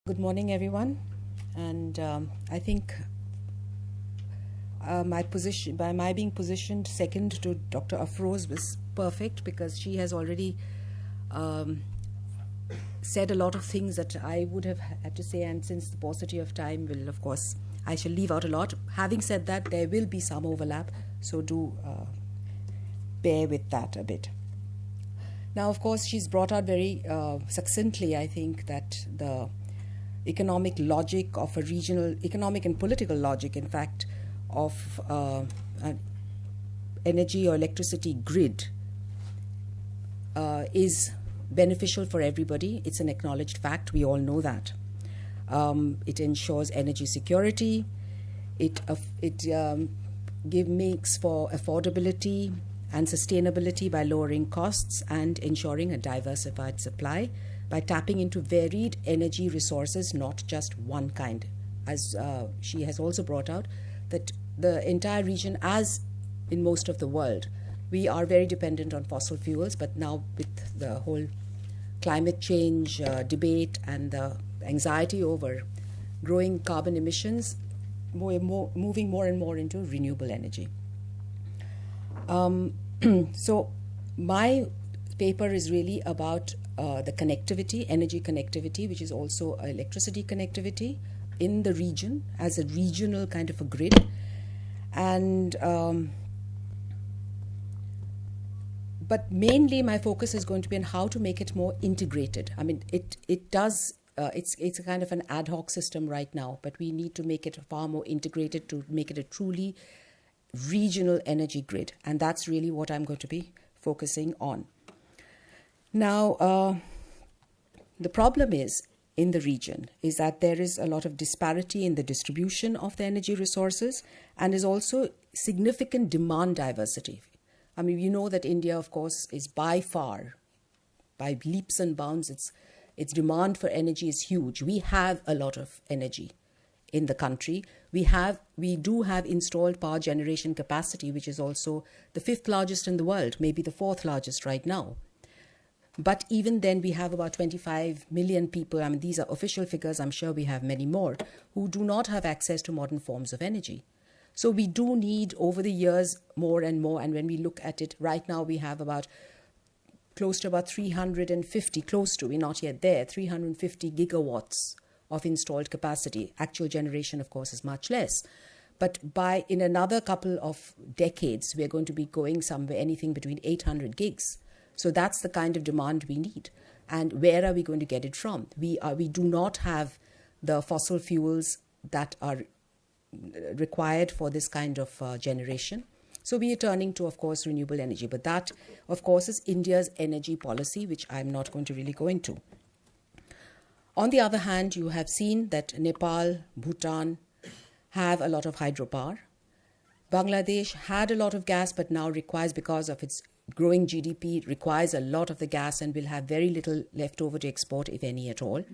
Good morning, everyone. And I think by my being positioned second to Dr. Afroz was perfect because she has already said a lot of things that I would have had to say. And since the paucity of time will, of course, I shall leave out a lot. Having said that, there will be some overlap. So do bear with that a bit. Now, of course, she's brought out very succinctly, I think, that the economic logic of a regional, economic and political logic, in fact, of an energy or electricity grid is beneficial for everybody. It's an acknowledged fact. We all know that. It ensures energy security. It makes for affordability and sustainability by lowering costs and ensuring a diversified supply by tapping into varied energy resources, not just one kind. As she has also brought out, that the entire region, as in most of the world, we are very dependent on fossil fuels, but now with the whole climate change debate and the anxiety over growing carbon emissions, moving more and more into renewable energy. So my paper is really about the connectivity, energy connectivity, which is also electricity connectivity in the region as a regional kind of a grid. And but mainly my focus is going to be on how to make it more integrated. I mean, it's a kind of an ad hoc system right now, but we need to make it far more integrated to make it a truly regional energy grid. And that's really what I'm going to be focusing on. Now, the problem is in the region is that there is a lot of disparity in the distribution of the energy resources, and is also significant demand diversity. I mean, you know that India, of course, is by far, by leaps and bounds, its demand for energy is huge. We have a lot of energy in the country. We do have installed power generation capacity, which is also the 5th largest in the world, maybe the 4th largest right now. But even then, we have about 25 million people. I mean, these are official figures. I'm sure we have many more who do not have access to modern forms of energy. So we do need, over the years, more and more. And when we look at it, right now we have close to about 350, we're not yet there, 350 gigawatts of installed capacity. Actual generation, of course, is much less. But in another couple of decades, we're going to be going somewhere anything between 800 gigs. So that's the kind of demand we need. And where are we going to get it from? We do not have the fossil fuels that are required for this kind of generation. So we are turning to, of course, renewable energy. But that, of course, is India's energy policy, which I'm not going to really go into. On the other hand, you have seen that Nepal, Bhutan have a lot of hydropower. Bangladesh had a lot of gas, but now requires, because of its growing GDP, requires a lot of the gas and will have very little left over to export, if any at all.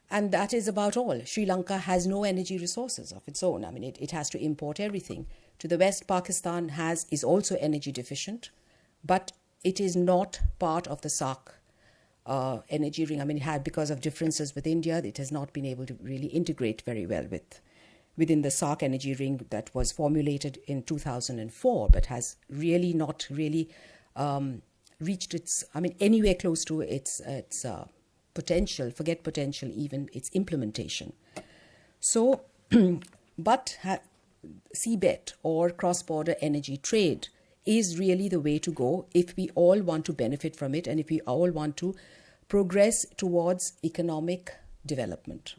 And that is about all. Sri Lanka has no energy resources of its own. I mean, it has to import everything. To the west, Pakistan is also energy deficient, but it is not part of the SAARC energy ring. I mean, it had, because of differences with India, it has not been able to really integrate very well within the SAARC energy ring that was formulated in 2004, but has really not really reached anywhere close to its potential, forget potential, even its implementation. So, but CBET, or cross-border energy trade, is really the way to go if we all want to benefit from it and if we all want to progress towards economic development.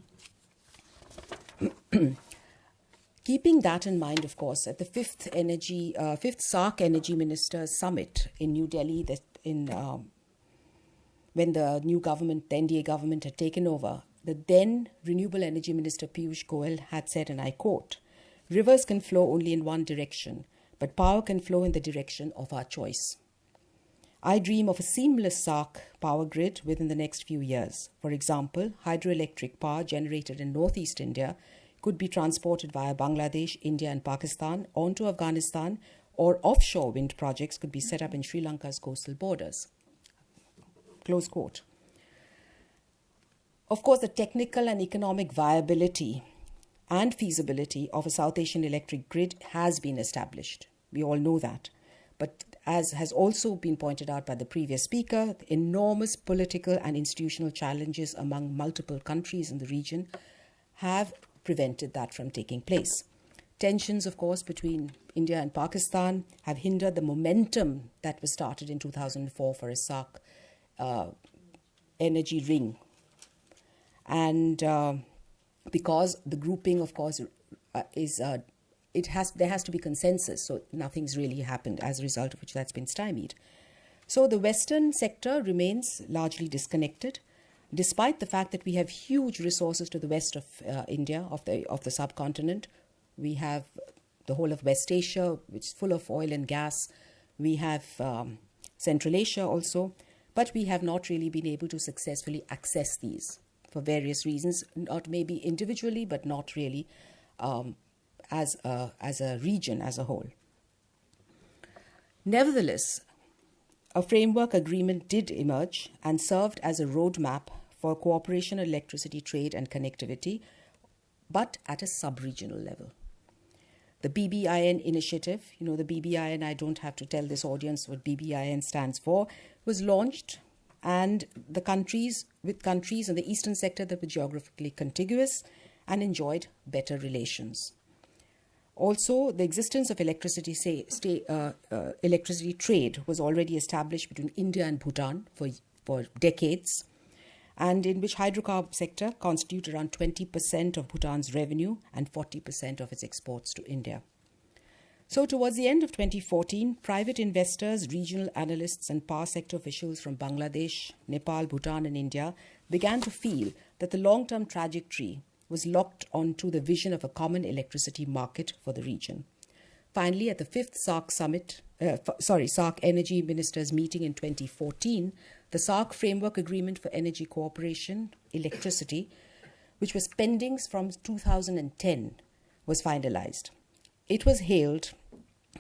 Keeping that in mind, of course, at the 5th SAARC Energy Ministers Summit in New Delhi, when the new government, the NDA government, had taken over, the then Renewable Energy Minister Piyush Goyal had said, and I quote, "Rivers can flow only in one direction, but power can flow in the direction of our choice. I dream of a seamless SAARC power grid within the next few years. For example, hydroelectric power generated in northeast India could be transported via Bangladesh, India and Pakistan onto Afghanistan, or offshore wind projects could be set up in Sri Lanka's coastal borders." Close quote. Of course, the technical and economic viability and feasibility of a South Asian electric grid has been established. We all know that. But as has also been pointed out by the previous speaker, the enormous political and institutional challenges among multiple countries in the region have prevented that from taking place. Tensions, of course, between India and Pakistan have hindered the momentum that was started in 2004 for a SAARC energy ring. And because the grouping, of course, there has to be consensus, so nothing's really happened, as a result of which that's been stymied. So the Western sector remains largely disconnected, despite the fact that we have huge resources to the west of India, of the subcontinent. We have the whole of West Asia, which is full of oil and gas. We have Central Asia also, but we have not really been able to successfully access these for various reasons, not maybe individually, but not really as a region as a whole. Nevertheless, a framework agreement did emerge and served as a roadmap for cooperation on electricity trade and connectivity, but at a sub-regional level. The BBIN initiative, the BBIN, I don't have to tell this audience what BBIN stands for, was launched, and with countries in the eastern sector that were geographically contiguous and enjoyed better relations. Also, the existence of electricity trade was already established between India and Bhutan for decades, and in which hydrocarbon sector constitute around 20% of Bhutan's revenue and 40% of its exports to India. So towards the end of 2014, private investors, regional analysts and power sector officials from Bangladesh, Nepal, Bhutan and India began to feel that the long-term trajectory was locked onto the vision of a common electricity market for the region. Finally, at the 5th SAARC Energy Ministers meeting in 2014, the SAARC Framework Agreement for Energy Cooperation, Electricity, which was pending from 2010, was finalized. It was hailed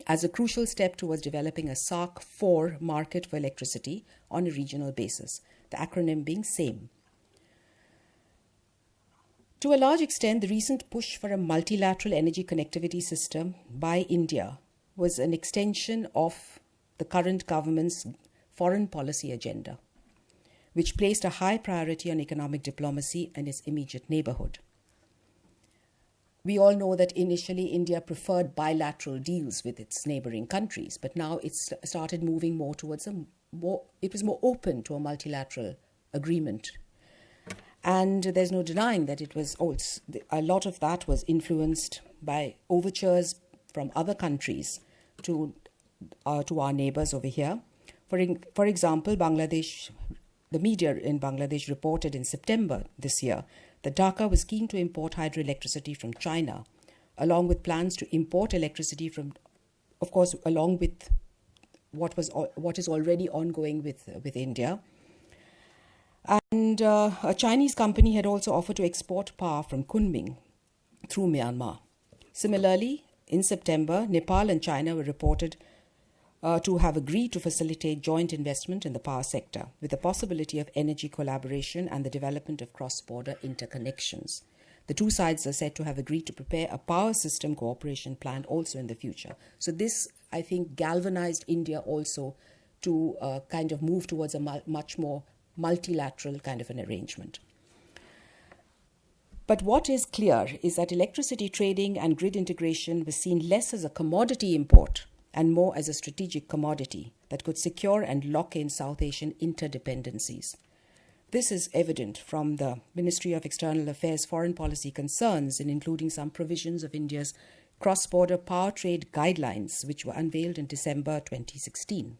as a crucial step towards developing a SAARC 4 market for electricity on a regional basis, the acronym being SAME. To a large extent, the recent push for a multilateral energy connectivity system by India was an extension of the current government's foreign policy agenda, which placed a high priority on economic diplomacy and its immediate neighborhood. We all know that initially India preferred bilateral deals with its neighboring countries, but now it's started moving more towards it was more open to a multilateral agreement. And there's no denying that it was also, a lot of that was influenced by overtures from other countries to our neighbors over here. For example, Bangladesh, the media in Bangladesh reported in September this year that Dhaka was keen to import hydroelectricity from China, along with plans to import electricity from, of course, along with what is already ongoing with India. And a Chinese company had also offered to export power from Kunming through Myanmar. Similarly, in September, Nepal and China were reported to have agreed to facilitate joint investment in the power sector, with the possibility of energy collaboration and the development of cross-border interconnections. The two sides are said to have agreed to prepare a power system cooperation plan also in the future. So this, I think, galvanized India also to kind of move towards a much more multilateral kind of an arrangement. But what is clear is that electricity trading and grid integration was seen less as a commodity import and more as a strategic commodity that could secure and lock in South Asian interdependencies. This is evident from the Ministry of External Affairs foreign policy concerns, in including some provisions of India's cross-border power trade guidelines, which were unveiled in December 2016.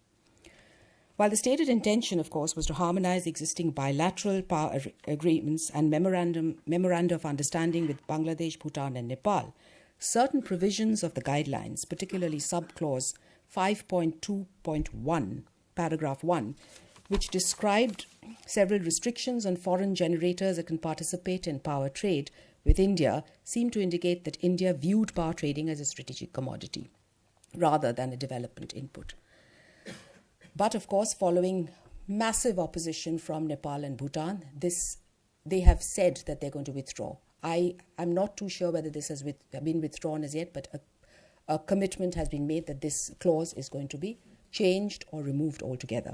While the stated intention, of course, was to harmonize existing bilateral power agreements and memoranda of understanding with Bangladesh, Bhutan and Nepal, certain provisions of the guidelines, particularly subclause 5.2.1, paragraph 1, which described several restrictions on foreign generators that can participate in power trade with India, seemed to indicate that India viewed power trading as a strategic commodity rather than a development input. But of course, following massive opposition from Nepal and Bhutan, this they have said that they're going to withdraw. I'm not too sure whether this has been withdrawn as yet, but a commitment has been made that this clause is going to be changed or removed altogether.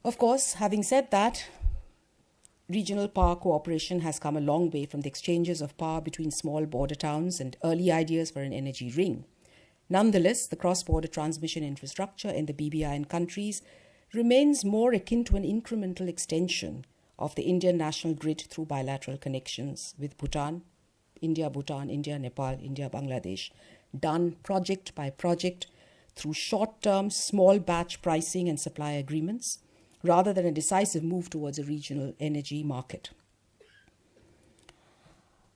Of course, having said that, regional power cooperation has come a long way from the exchanges of power between small border towns and early ideas for an energy ring. Nonetheless, the cross-border transmission infrastructure in the BBIN countries remains more akin to an incremental extension of the Indian national grid through bilateral connections with Bhutan, India, Nepal, India, Bangladesh, done project by project through short-term, small batch pricing and supply agreements, rather than a decisive move towards a regional energy market.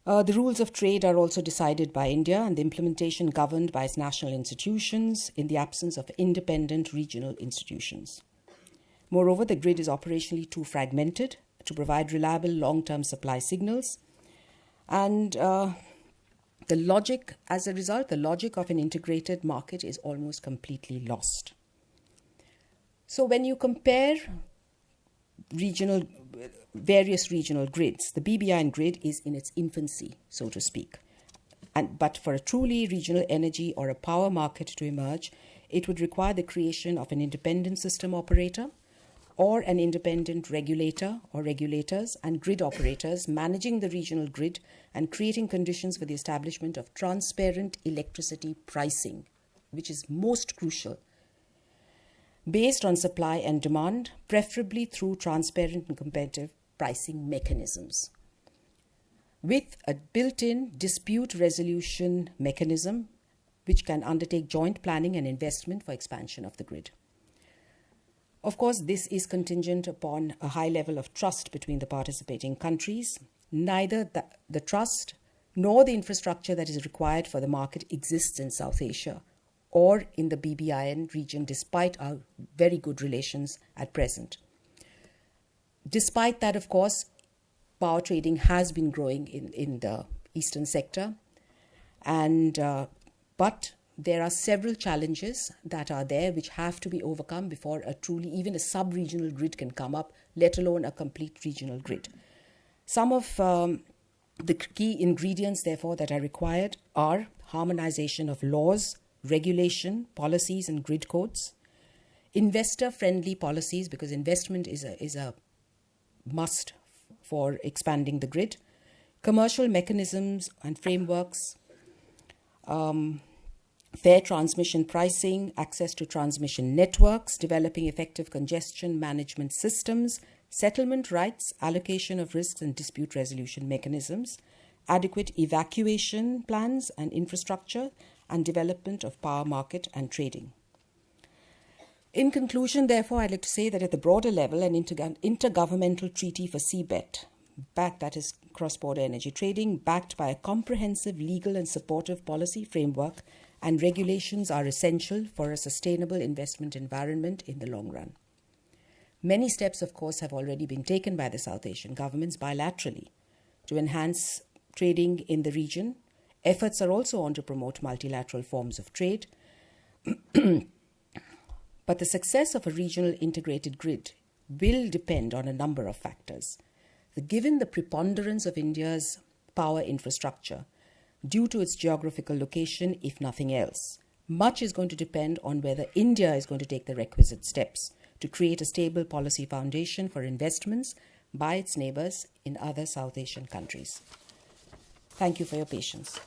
The rules of trade are also decided by India and the implementation governed by its national institutions in the absence of independent regional institutions. Moreover, the grid is operationally too fragmented to provide reliable long-term supply signals, and as a result, the logic of an integrated market is almost completely lost. So when you compare various regional grids, the BBIN grid is in its infancy, so to speak. But for a truly regional energy or a power market to emerge, it would require the creation of an independent system operator or an independent regulator or regulators and grid operators managing the regional grid and creating conditions for the establishment of transparent electricity pricing, which is most crucial, based on supply and demand, preferably through transparent and competitive pricing mechanisms, with a built-in dispute resolution mechanism which can undertake joint planning and investment for expansion of the grid. Of course, this is contingent upon a high level of trust between the participating countries. Neither the trust nor the infrastructure that is required for the market exists in South Asia or in the BBIN region, despite our very good relations at present. Despite that, of course, power trading has been growing in the eastern sector, but there are several challenges that are there which have to be overcome before even a sub-regional grid can come up, let alone a complete regional grid. Some of the key ingredients, therefore, that are required are harmonization of laws, regulation, policies and grid codes, investor-friendly policies, because investment is a must for expanding the grid, commercial mechanisms and frameworks, fair transmission pricing, access to transmission networks, developing effective congestion management systems, settlement rights, allocation of risks and dispute resolution mechanisms, adequate evacuation plans and infrastructure, and development of power market and trading. In conclusion, therefore, I'd like to say that at the broader level, an intergovernmental treaty for CBET, that is cross-border energy trading, backed by a comprehensive legal and supportive policy framework and regulations are essential for a sustainable investment environment in the long run. Many steps, of course, have already been taken by the South Asian governments bilaterally to enhance trading in the region. Efforts are also on to promote multilateral forms of trade. But the success of a regional integrated grid will depend on a number of factors. Given the preponderance of India's power infrastructure, due to its geographical location, if nothing else, much is going to depend on whether India is going to take the requisite steps to create a stable policy foundation for investments by its neighbours in other South Asian countries. Thank you for your patience.